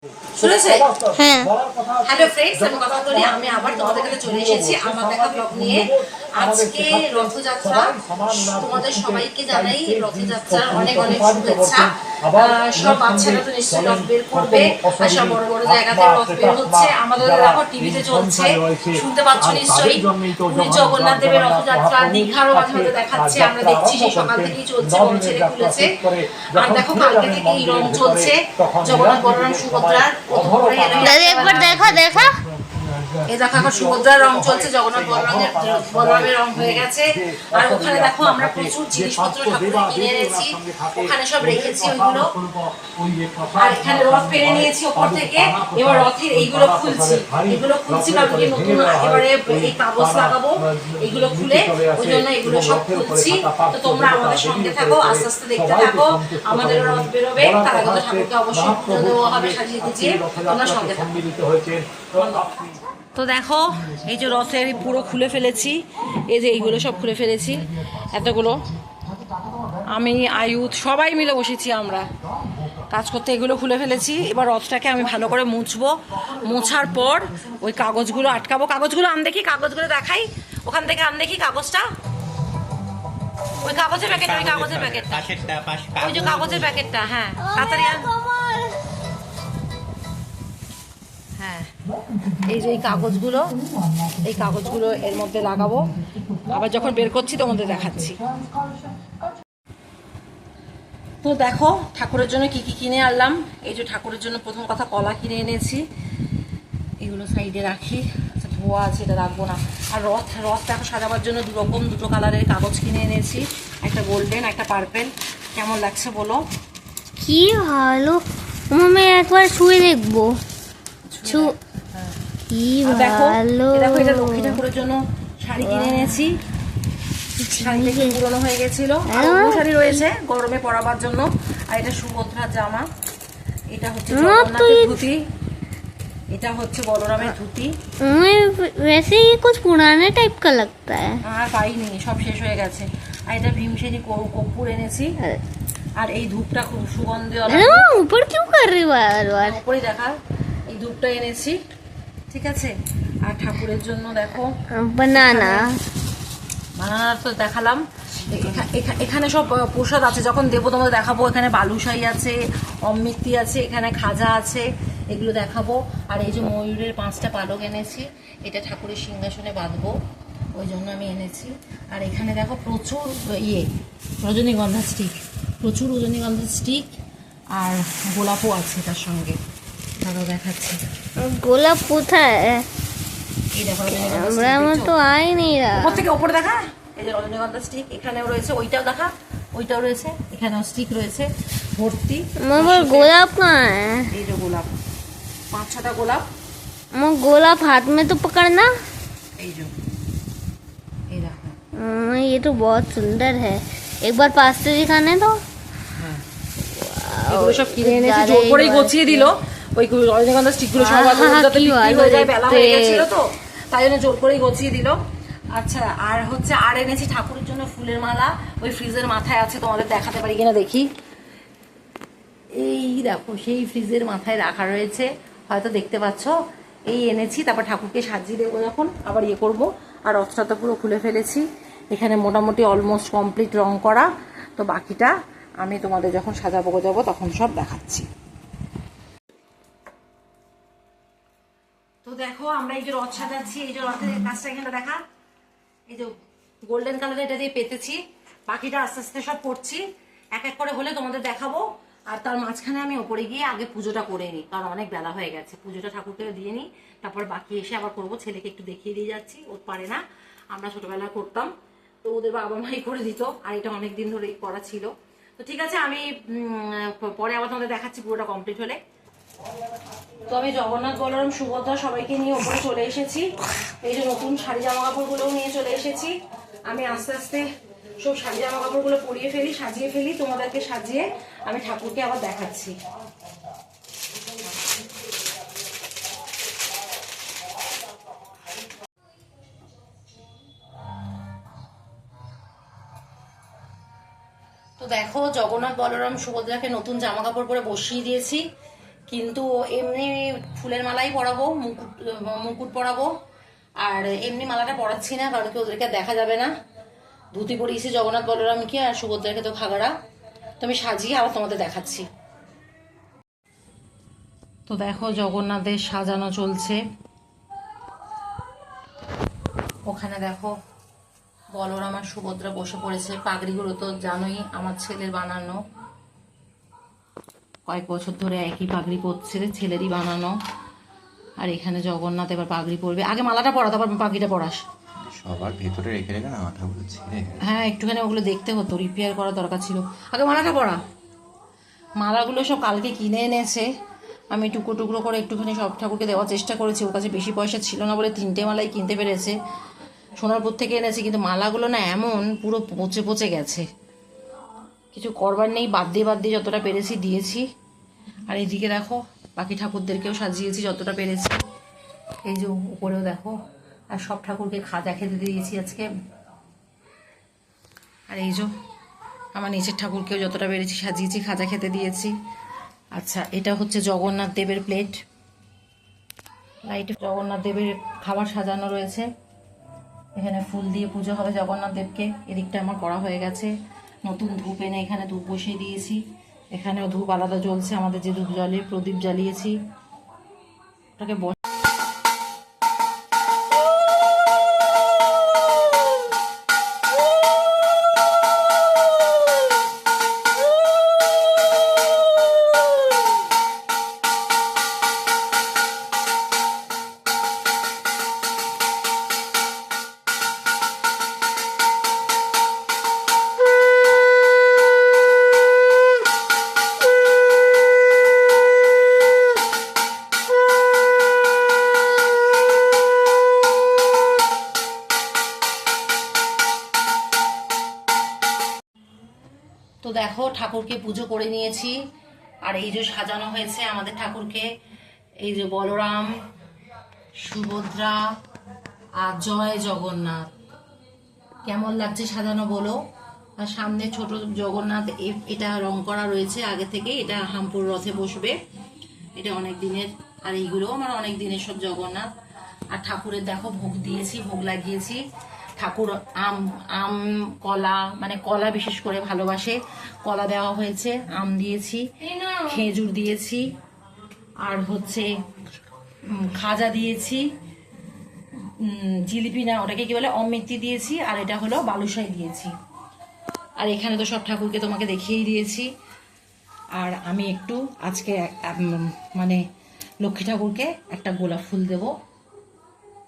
শুনেছে? হ্যাঁ। Hello friends, আমি কথা বলি, আমি আবার তোমাদের কাছে চলে এসেছি আমার দেখা ব্লগ নিয়ে। আজকে রথযাত্রা, তোমাদের সবাইকে জানাই রথযাত্রার অনেক অনেক শুভেচ্ছা। সব বাচ্চারা তো নিশ্চয়ই রথ বের করবে, আর সব বড় বড় জায়গাতে রথ বের হচ্ছে। আমাদের দেখো টিভিতে চলছে, শুনতে পাচ্ছ নিশ্চয়ই। পুরী জগন্নাথ দেবের রথযাত্রা দীঘারও মাঝে মাঝে দেখাচ্ছে, আমরা দেখছি, সেই সকাল থেকেই চলছে, বড় ছেলে খুলেছে। আর দেখো কালকে থেকে এই রং চলছে জগন্নাথ বলরাম সুভদ্রার। দাদি একবার দেখা দেখা এই দেখো এখন সুভদ্রার রং চলছে, জগন্নাথ বলরামের রং হয়ে গেছে। আর ওখানে দেখো আমরা প্রচুর জিনিসপত্র ঠাকুরের কিনে এনেছি, ওখানে সব রেখেছি ওইগুলো। আর এখানে রথ পেরে নিয়েছি ওপর থেকে, এবার রথের এইগুলো খুলছি, এগুলো খুলছি কারণ কি নতুন এবারে এই কাগজ লাগাবো, এগুলো খুলে ওই জন্য এগুলো সব খুলছি। তো তোমরা আমাদের সঙ্গে থাকো, আস্তে আস্তে দেখতে থাকো। আমাদের রথ বেরোবে, তার আগে তো ঠাকুরকে অবশ্যই পুজো দেওয়া হবে সাজিয়ে গুছিয়ে, তোমরা সঙ্গে থাকো। তো দেখো এই যে রথের পুরো খুলে ফেলেছি, এই যে এইগুলো সব খুলে ফেলেছি, এতগুলো আমি আয়ুধ সবাই মিলে বসেছি আমরা কাজ করতে, এগুলো খুলে ফেলেছি। এবার রথটাকে আমি ভালো করে মুছবো, মোছার পর ওই কাগজগুলো আটকাবো। কাগজগুলো আন দেখি, কাগজগুলো দেখাই, ওখান থেকে আন দেখি কাগজটা, ওই কাগজের প্যাকেট, ওই কাগজের প্যাকেটটা, ওই যে কাগজের প্যাকেটটা, হ্যাঁ তাড়াতাড়ি আন। হ্যাঁ এই যে এই কাগজগুলো, এই কাগজগুলো এর মধ্যে লাগাবো, আবার যখন বের করছি তোমাদের দেখাচ্ছি। তো দেখো ঠাকুরের জন্য কি কি কিনে আনলাম। এই যে ঠাকুরের জন্য প্রথম কথা কলা কিনে এনেছি, এগুলো সাইডে রাখি, আচ্ছা ধোয়া আছে এটা রাখবো না। আর রথটাকে সাজাবার জন্য দুটো কালারের কাগজ কিনে এনেছি, একটা গোল্ডেন একটা পার্পেল। কেমন লাগছে বলো? কি ভালো, আমি একবার শুয়ে দেখবো। কি ভালো। দেখো এটা লক্ষ্মী ঠাকুরের জন্য শাড়ি কিনে এনেছি, শাড়িটা একটু পুরোনো হয়ে গেছিল, আর অন্য শাড়ি রয়েছে গরমে পরাবার জন্য। আর এটা সুভদ্রার জামা, এটা হচ্ছে জগন্নাথের ধুতি, এটা হচ্ছে বলরামের ধুতি। वैसे ये कुछ पुराने टाइप का लगता है। আর পাইনি, সব শেষ হয়ে গেছে। আর এটা ভীমসেনী কর্পূর এনেছি, আর এই ধূপটা খুব সুগন্ধি। ऊपर क्यों कर रही बार बार? উপরে দেখা, এই ধূপটা এনেছি, ঠিক আছে। আর ঠাকুরের জন্য দেখো बनाना তো দেখালাম। এখানে সব প্রসাদ আছে, যখন দেবো তোমাদের দেখাবো। এখানে বালুশাহী আছে, অমৃতি আছে, এখানে খাজা আছে, এগুলো দেখাবো। আর এই যে ময়ূরের 5টা পালক এনেছি, এটা ঠাকুরের সিংহাসনে বাঁধবো, ওই জন্য আমি এনেছি। আর এখানে দেখো প্রচুর রজনীগন্ধা স্টিক, প্রচুর রজনীগন্ধা স্টিক, আর গোলাপও আছে তার সঙ্গে, তারও দেখাচ্ছি। গোলাপ কোথায়? এই দেখো আমার তো আই নেই ওপর থেকে ওপরে দেখা, এই যে রজনীগন্ধা স্টিক এখানেও রয়েছে, ওইটাও দেখা, ওইটাও রয়েছে, এখানেও স্টিক রয়েছে ভর্তি। আমার গোলাপ कहाँ है? এই যে গোলাপ, 5-6টা গোলাপ। गोलाप हाथ में तो पकड़ना। এই যে এই দেখো, ये तो बहुत सुंदर है, एक बार पास से दिखाने दो। এগুলো সব কিনে এনেছি, জোর করেই গছিয়ে দিল ওই রজনীগন্ধা স্টিকগুলো সব, যাতে বিক্রি হয়ে যায়, বেলা হয়ে গেছিল তো তাই জন্য জোর করেই গছিয়ে দিল। আচ্ছা আর হচ্ছে আর এনেছি ঠাকুরের জন্য ফুলের মালা, ওই ফ্রিজের মাথায় আছে, তোমাদের দেখাতে পারি কিনা দেখি। এই দেখো সেই ফ্রিজের মাথায় রাখা রয়েছে, হয়তো দেখতে পাচ্ছ। এই এনেছি, তারপর ঠাকুরকে সাজিয়ে দেবো যখন আবার করবো। আর রথটা তো পুরো খুলে ফেলেছি, এখানে মোটামুটি অলমোস্ট কমপ্লিট রং করা। তো বাকিটা আমি তোমাদের যখন সাজাবো তখন সব দেখাচ্ছি। তো দেখো আমরা এই যে রথ সাজাচ্ছি, এই যে রথের কাজটা এখানে দেখা, এই যে গোল্ডেন কালার এটা দিয়ে পেতেছি, বাকিটা আস্তে আস্তে সব করছি, এক এক করে হলে তোমাদের দেখাবো। আর তার মাঝখানে আমি ওপরে গিয়ে আগে পুজোটা করে নিই, কারণ অনেক বেলা হয়ে গেছে, পুজোটা ঠাকুরকে দিয়ে নিই, তারপর বাকি এসে আবার করবো। ছেলেকে একটু দেখিয়ে দিয়ে যাচ্ছি, ও পারে না, আমরা ছোটবেলায় করতাম, তো ওদের বাবা মাই করে দিত, আর এটা অনেক দিন ধরে করা ছিল। তো ঠিক আছে, আমি পরে আবার তোমাদের দেখাচ্ছি পুরোটা কমপ্লিট হলে। তো আমি জগন্নাথ বলরাম সুভদ্রা সবাইকে নিয়ে ওপরে চলে এসেছি, এই যে নতুন শাড়ি জামা কাপড়গুলোও নিয়ে চলে এসেছি। আমি আস্তে আস্তে সব শাড়ি জামা কাপড়গুলো পরিয়ে ফেলি, সাজিয়ে ফেলি, তোমাদেরকে সাজিয়ে আমি ঠাকুরকে আবার দেখাচ্ছি। তো দেখো জগন্নাথ বলরাম সুভদ্রাকে নতুন জামা কাপড় পরে বসিয়ে দিয়েছি, কিন্তু এমনি ফুলের মালাই পরাবো, মুকুট মুকুট পরাবো। আর এমনি মালাটা পরাচ্ছি না, কারণ কি ওদেরকে দেখা যাবে না। ধুতি পরিয়েছি জগন্নাথ বলরামকে, আর সুভদ্রাকে তো ঘাগরা। তো আমি সাজিয়ে আবার তোমাদের দেখাচ্ছি। তো দেখো জগন্নাথের সাজানো চলছে। ওখানে দেখো বলরাম আর সুভদ্রা বসে পড়েছে। পাগড়িগুলো তো জানোই আমার ছেলের বানানো, কয়েক বছর ধরে একই পাগড়ি পরছে, ছেলেরই বানানো। আর এখানে জগন্নাথ এবার পাগড়ি পরবে। আগে মালাটা পরা, তারপর পাগড়িটা পরাস। সবার ভেতরে রেখে রেখে না মাথাগুলো ছিঁড়ে গেছে। হ্যাঁ, একটুখানি ওগুলো দেখতে হতো, রিপেয়ার করা দরকার ছিল। আগে মালাটা পরা। মালাগুলো সব কালকে কিনে এনেছে। আমি টুকরো টুকরো করে একটুখানি সব ঠাকুরকে দেওয়ার চেষ্টা করেছি। ওর কাছে বেশি পয়সা ছিল না বলে 3টে মালাই কিনতে পেরেছে। সোনারপুর থেকে এনেছি, কিন্তু মালাগুলো না এমন পুরো পচে পচে গেছে। কিছু করবার নেই, বাদ দিয়ে যতটা পেরেছি দিয়েছি। আর এইদিকে দেখো বাকি ঠাকুরদেরকেও সাজিয়েছি যতটা পেরেছি। এই যে উপরেও দেখো, আর সব ঠাকুরকে খাজা খেতে দিয়েছি আজকে। আর এই যে আমার নিচের ঠাকুরকেও যতটা পেরেছি সাজিয়েছি, খাজা খেতে দিয়েছি। আচ্ছা, এটা হচ্ছে জগন্নাথ দেবের প্লেট। লাইটে জগন্নাথ দেবের খাবার সাজানো রয়েছে। এখানে ফুল দিয়ে পুজো হবে জগন্নাথ দেবকে। এদিকটা আমার করা হয়ে গেছে। নতুন ধূপ এনে এখানে ধূপ বসিয়ে দিয়েছি। এখানেও ধূপ আলাদা জ্বলছে, আমাদের যে ধূপ জ্বলে প্রদীপ জ্বালিয়েছি। ওটাকে তো দেখো ঠাকুরকে পুজো করে নিয়েছি। আর এই যে সাজানো হয়েছে আমাদের ঠাকুরকে, এই যে বলরাম, সুভদ্রা আর জয় জগন্নাথ। কেমন লাগছে সাজানো বলো। আর সামনে ছোট জগন্নাথ, এটা রং করা রয়েছে আগে থেকে। এটা হামপুর রথে বসবে, এটা অনেক দিনের। আর এইগুলো আমার অনেক দিনের সব জগন্নাথ। আর ঠাকুরের দেখো ভোগ দিয়েছি, ভোগ লাগিয়েছি। ঠাকুর আম কলা, মানে কলা বিশেষ করে ভালোবাসে, কলা দেওয়া হয়েছে, আম দিয়েছি, খেজুর দিয়েছি, আর হচ্ছে খাজা দিয়েছি, জিলিপি না ওটাকে কি বলে, অমৃতি দিয়েছি, আর এটা হলো বালুশাই দিয়েছি। আর এখানে তো সব ঠাকুরকে তোমাকে দেখিয়েই দিয়েছি। আর আমি একটু আজকে মানে লক্ষ্মী ঠাকুরকে একটা গোলাপ ফুল দেব।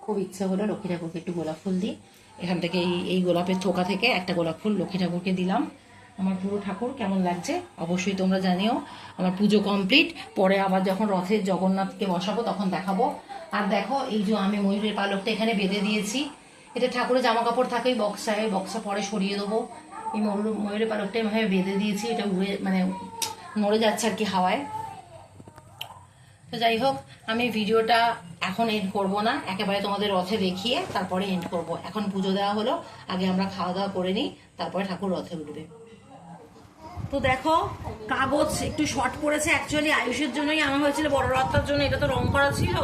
খুব ইচ্ছা হলো লক্ষ্মী ঠাকুরকে একটু গোলাপ ফুল দিই। এখান থেকে এই গোলাপের থোকা থেকে একটা গোলাপ ফুল লক্ষ্মী ঠাকুরকে দিলাম। আমার পুরো ঠাকুর কেমন লাগছে অবশ্যই তোমরা জানিও। আমার পুজো কমপ্লিট, পরে আবার যখন রথের জগন্নাথকে বসাবো তখন দেখাবো। আর দেখো এই যে আমি ময়ূরের পালকটা এখানে বেঁধে দিয়েছি। এটা ঠাকুরের জামা কাপড় থাকে ওই বক্সায়, বক্সা পরে সরিয়ে দেবো। এই ময়ূরের পালকটা এভাবে বেঁধে দিয়েছি, এটা উড়ে মানে নড়ে যাচ্ছে আর কি হাওয়ায়। তো যাই হোক, আমি ভিডিওটা এখন এন্ড করব না, একেবারে তোমাদের রথে দেখিয়ে তারপরে এন্ড করব। এখন পুজো দেওয়া হলো, আগে আমরা খাওয়া দাওয়া করে নিই, তারপরে ঠাকুর রথে উঠবে। তো দেখো কাগজ একটু শর্ট পড়েছে, অ্যাকচুয়ালি আয়ুষের জন্যই আনা হয়েছিল, বড় রথটার জন্য। এটা তো রং করা ছিল,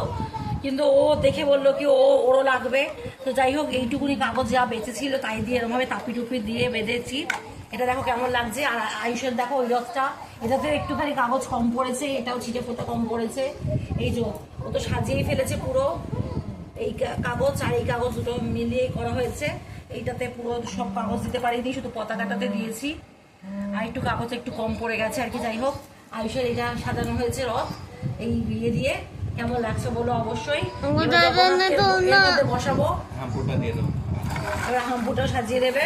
কিন্তু ও দেখে বললো কি ওরও লাগবে। তো যাই হোক, এইটুকুনি কাগজ যা বেঁচে ছিল তাই দিয়ে এরমভাবে তাপি টুপি দিয়ে বেঁধেছি। এটা দেখো কেমন লাগছে। আর আয়ুষের দেখো ওই রথটা, এটাতে একটুখানি কাগজ কম পড়েছে, এটাও ছিটে ফোটা কম পড়েছে। এই যে ও তো সাজিয়েই ফেলেছে পুরো। এই কাগজ আর এই কাগজ দুটো মিলিয়ে করা হয়েছে। এইটাতে পুরো সব কাগজ দিতে পারিনি, শুধু পতাকাটাতে দিয়েছি। আর একটু কাগজ একটু কম পড়ে গেছে আর কি। যাই হোক, আয়ুষের এটা সাজানো হয়েছে রথ এই বিয়ে দিয়ে। কেমন লাগছে বলো অবশ্যই। বসাবো, হামপুরটা দিয়ে দাও। এবার হামপুটাও সাজিয়ে দেবে।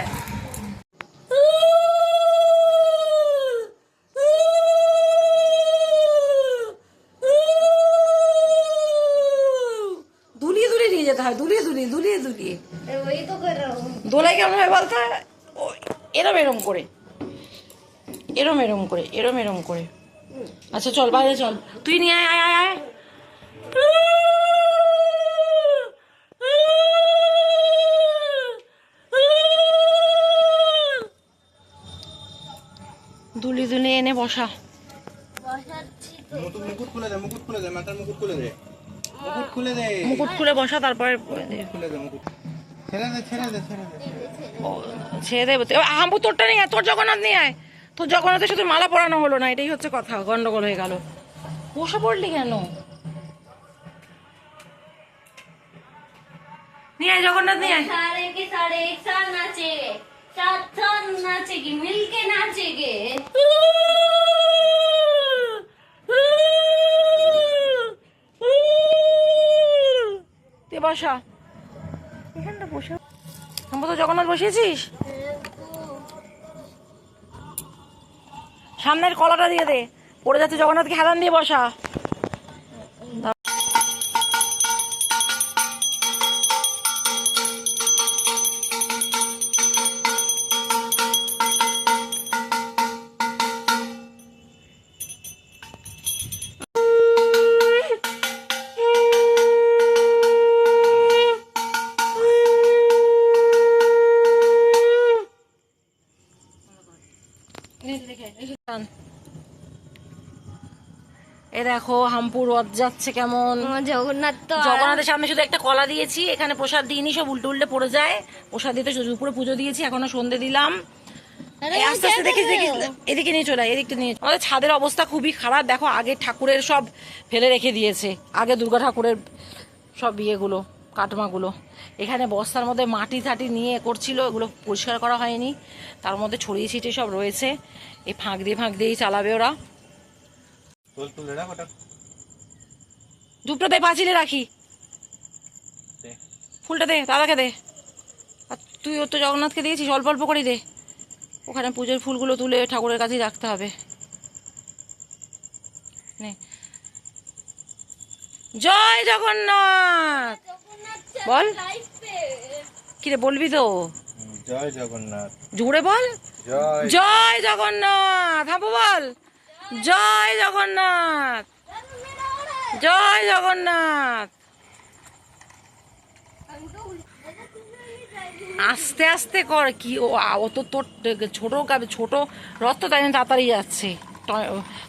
দুলিয়ে দুলিয়ে নিয়ে যেতে হয়, দুলিয়ে দুলিয়ে দুলিয়ে দুলিয়ে। वही तो कर रहा हूँ। দোলাই কেমন হয় বলতে, এরম এরম করে, এরম এরম করে, এরম এরম করে। আচ্ছা চল বাইরে চল, তুই নিয়ে আয় আয় আয় আয়। দুলি দুলি এনে বসা। বসাচ্ছি মুকুট খুলে দে, মুকুট খুলে দে, মাথার মুকুট খুলে দে, মুকুট খুলে দে, মুকুট খুলে বসা, তারপরে খুলে দে মুকুট, ছেড়ে দে, ছেড়ে দে, ছেড়ে দে। ছেড়ে দেবো। হাম্পু তোরটা নিয়ে আয়, তোর জগন্নাথ নিয়ে আয়। তোর জগন্নাথের সাথে মালা পরানো হলো না, এটাই হচ্ছে কথা, গন্ডগোল হয়ে গেল। বসে পড়লি কেন? নিয়ে আয় জগন্নাথ, নিয়ে আয়। सारे के सारे एक साथ नाचेंगे, साथ साथ नाचेंगे, मिलके नाचेंगे। তে বসা, এখানটা বসা। হাম্পু তো জগন্নাথ বসিয়েছিস, সামনের কলাটা দিয়ে দে, পড়ে যাচ্ছে জগন্নাথকে হেলান দিয়ে বসা। এ দেখো হাম্পুর রথ যাচ্ছে কেমন। জগন্নাথ তো জগন্নাথের সামনে শুধু একটা কলা দিয়েছি, এখানে প্রসাদ দিইনি, সব উল্টে উল্টে পড়ে যায়। প্রসাদ দিতে শুধু উপরে পুজো দিয়েছি, এখনো সন্ধে দিলাম। এই আস্তে আস্তে দেখিস দেখিস, এদিকে নিয়ে চলে আয়, এদিকটা নিয়ে। আমাদের ছাদের অবস্থা খুবই খারাপ, দেখো আগে ঠাকুরের সব ফেলে রেখে দিয়েছে, আগে দুর্গা ঠাকুরের সব ইয়েগুলো, কাটমাগুলো। এখানে বস্তার মধ্যে মাটি ঠাটি নিয়ে করছিল, এগুলো পরিষ্কার করা হয়নি, তার মধ্যে ছড়িয়ে ছিটিয়ে সব রয়েছে। এই ফাঁক দিয়েই চালাবে ওরা। তোল তুলে রাখ ওটা, ধূপটা দে, পাঁচিলে রাখি, দে। ফুলটা দে, দাদাকে দে। আর তুই ওর তো জগন্নাথকে দিয়েছিস, অল্প অল্প করে দে। ওখানে পুজোর ফুলগুলো তুলে ঠাকুরের কাছেই রাখতে হবে। নে। জয় জগন্নাথ বল, কিরে বলবি তো? জয় জগন্নাথ, জোরে বল, জয় জয় জগন্নাথ। হাঁপু বল, জয় জগন্নাথ, জয় জগন্নাথ। আস্তে আস্তে কর, কি ও তো তোর ছোট রথ তো, তাই জন্য তাড়াতাড়ি যাচ্ছে।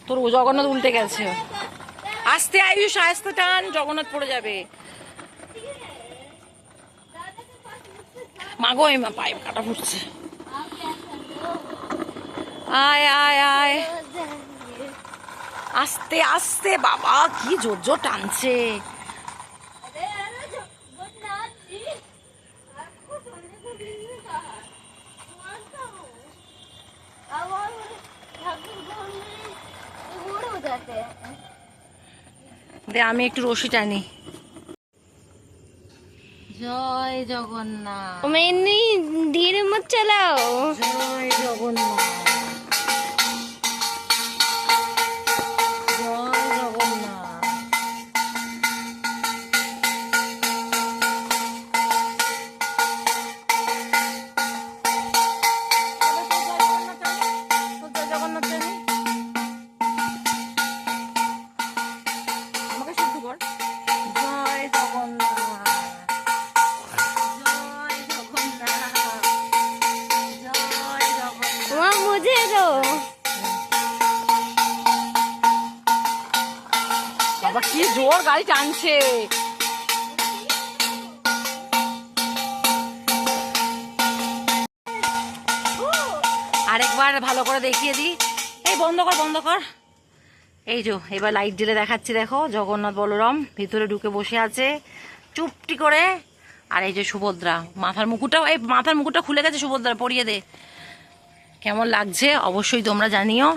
তোর জগন্নাথ উল্টে গেছে। আস্তে আয়ুষ, আস্তে টান, জগন্নাথ পড়ে যাবে। মাগো এই পাইপ কাটা ফুটছে। আয় আয় আয়, আস্তে আস্তে, বাবা কি জোর জোর টানছে। দে আমি একটু রশি টানি। জয় জগন্নাথ, मैं नहीं, धीरे मत चलाओ। জয় জগন্নাথ, জয় জগন্নাথ। জগন্নাথ জানি আমাকে শুদ্ধ কর। জয় জগন্নাথ, জয় জগন্নাথ, জয় জগন্নাথ। वहाँ मुझे दो। বাবা কি জোর গাড়ি টানছে। আরেকবার ভালো করে দেখিয়ে দিই। এই বন্ধ কর, বন্ধ কর। এই যে এবার লাইট জ্বেলে দেখাচ্ছি, দেখো জগন্নাথ বলরাম ভিতরে ঢুকে বসে আছে চুপটি করে। আর এই যে সুভদ্রা, মাথার মুকুটটাও, এই মাথার মুকুটটা খুলে গেছে সুভদ্রা, পরিয়ে দে। কেমন লাগছে অবশ্যই তোমরা জানিও,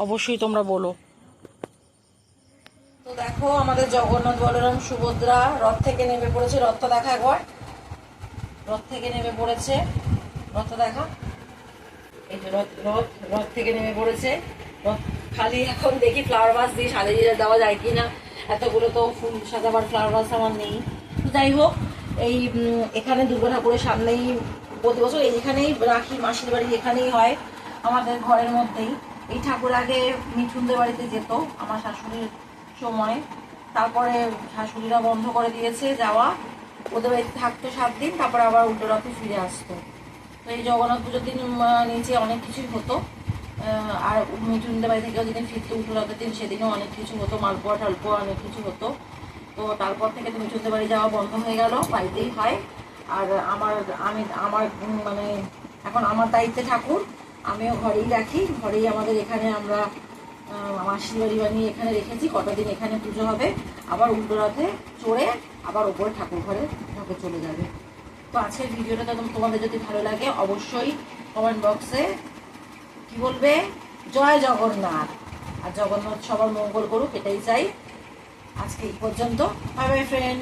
অবশ্যই তোমরা বলো। তো দেখো আমাদের জগন্নাথ বলরাম সুভদ্রা রথ থেকে নেমে পড়েছে। রথটা দেখা একবার, রথ থেকে নেমে পড়েছে, রথটা দেখা। এই যে রথ রথ রথ থেকে নেমে পড়েছে। রথ খালি এখন দেখি ফ্লাওয়ার ভাস দিয়ে সাজিয়ে দেওয়া যায় কিনা, এতগুলো তো ফুল সাজাবার ফ্লাওয়ার ভাস আমার নেই। তো যাই হোক, এই এখানে দুর্গা ঠাকুরের সামনেই প্রতি বছর এইখানেই রাখি, মাসির বাড়ি এখানেই হয় আমাদের ঘরের মধ্যেই। এই ঠাকুর আগে মিঠুনদের বাড়িতে যেত আমার শাশুড়ির সময়, তারপরে শাশুড়িরা বন্ধ করে দিয়েছে যাওয়া, ওদের বাড়িতে থাকতো 7 দিন, তারপরে আবার উল্টো রথে ফিরে আসতো। তো এই জগন্নাথ পুজোর দিন নিচে অনেক কিছুই হতো, আর মিঠুনদের বাড়ি থেকেও যেদিন ফিরতে উঠলো রাতের দিন সেদিনও অনেক কিছু হতো, মালপোয়া টালপোয়া অনেক কিছু হতো। তো তারপর থেকে তো মিঠুনদের বাড়ি যাওয়া বন্ধ হয়ে গেল, বাড়িতেই হয়। আর আমার মানে এখন আমার দায়িত্বে ঠাকুর, আমিও ঘরেই রাখি, ঘরেই আমাদের এখানে আমরা মাসির বাড়ি বানিয়ে এখানে রেখেছি। কটা দিন এখানে পুজো হবে, আবার উল্টো রথে চড়ে আবার ওপরে ঠাকুর ঘরে ঢুকে চলে যাবে। তো আজকের ভিডিওটা তোমাদের যদি ভালো লাগে অবশ্যই কমেন্ট বক্সে কি বলবে, জয় জগন্নাথ। আর জগন্নাথ সবার মঙ্গল করুক, এটাই চাই। আজকে এই পর্যন্ত, বাই বাই ফ্রেন্ড।